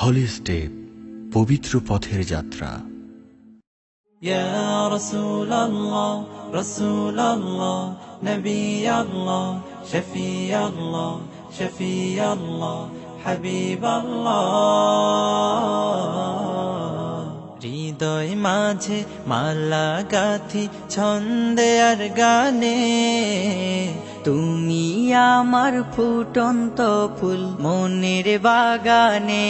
হলি step, পবিত্র পথের যাত্রা। ইয়া রাসূলুল্লাহ রাসূলুল্লাহ নবিয়াল্লাহ শফিয়াল্লাহ শফিয়াল্লাহ হাবিবাল্লাহ। হৃদয় মাঝে মালা গাথি ছন্দে আর গানে, তুমি আমার ফুটন্ত ফুল মনের বাগানে।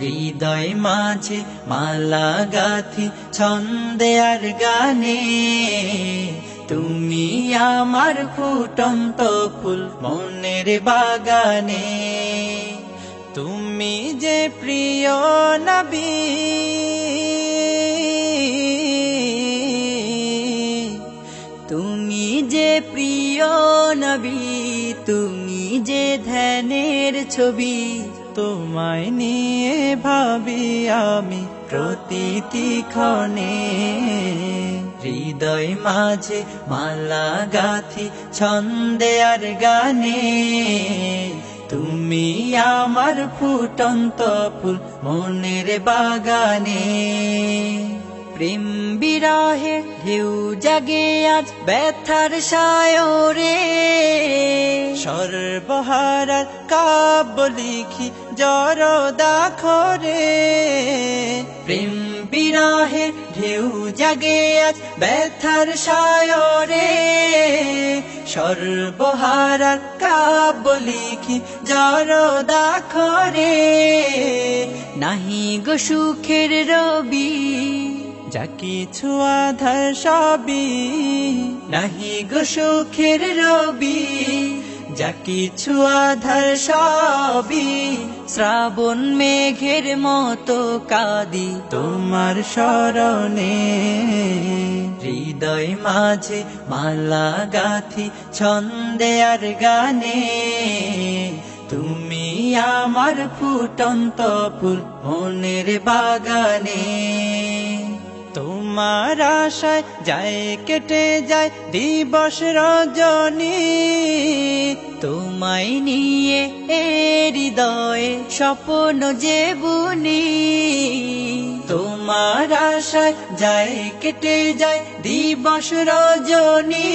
হৃদয় মাঝে মালা গাথি ছন্দে আর গানে, তুমি আমার ফুটন্ত ফুল মনের বাগানে। তুমি যে প্রিয় নবী, তুমি যে প্রিয় নবী, তুমি যে ধ্যানের ছবি। তোমায় নিয়ে ভাবি আমি প্রতিটি ক্ষণে। হৃদয় মাঝে মালা গাথি ছন্দে আর গানে, তুমি আমার ফুটন্ত ফুল মনের বাগানে। প্রেম বিরহে ঢেউ জাগে আজ ব্যথার সায়রে, সর্বহারার কাব্য লিখি জরদাখরে। প্রেম বিরহে ঢেউ জাগে আজ ব্যথার সায়রে, সর্বহারার কাব্য লিখি জরদাখরে। নাহি গো সুখের রবি, যা কিছু আধার সবই, নাহি গো সুখের রবি, যা কিছু আধার সবই। শ্রাবণ মেঘের মতো কাঁদি তোমার শরণে। হৃদয় মাঝে মালা গাথি ছন্দে আর গানে, তুমি আমার ফুটন্ত ফুল মনের বাগানে। তোমার আশায় যায় কেটে যায় দিবস রজনী, তোমায় নিয়ে এ হৃদয়ে স্বপ্ন যে বুনি। তোমার আশায় যায় কেটে যায় দিবস রজনী,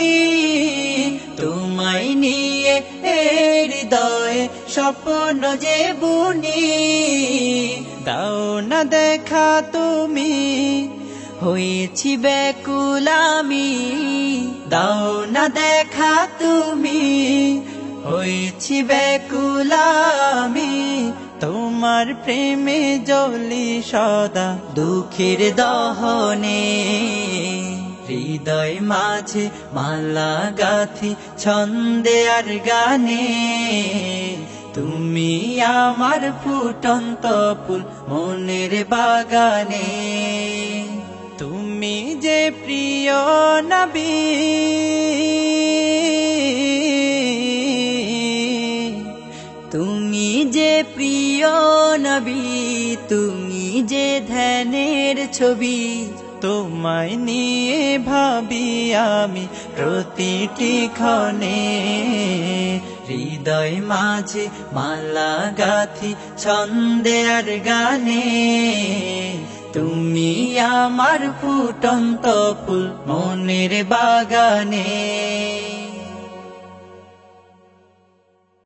তোমায় নিয়ে এ হৃদয়ে স্বপ্ন যে বুনি। দাও না দেখা তুমি, হয়েছি ব্যাকুল আমি। দাও না দেখা তুমি, হয়েছি ব্যাকুল আমি। তোমার প্রেমে জ্বলি সদা দুঃখের দহনে। হৃদয় মাঝে মালা গাথি ছন্দে আর গানে, তুমি আমার ফুটন্ত ফুল মনের বাগানে। তুমি যে প্রিয় নবী, তুমি যে প্রিয় নবী, তুমি যে ধ্যানের ছবি। তোমায় নিয়ে ভাবি আমি প্রতিটি ক্ষণে। হৃদয় মাঝে মালা গাথি ছন্দে আর গানে, তুমি আমার ফুটন্ত ফুল মনের বাগানে।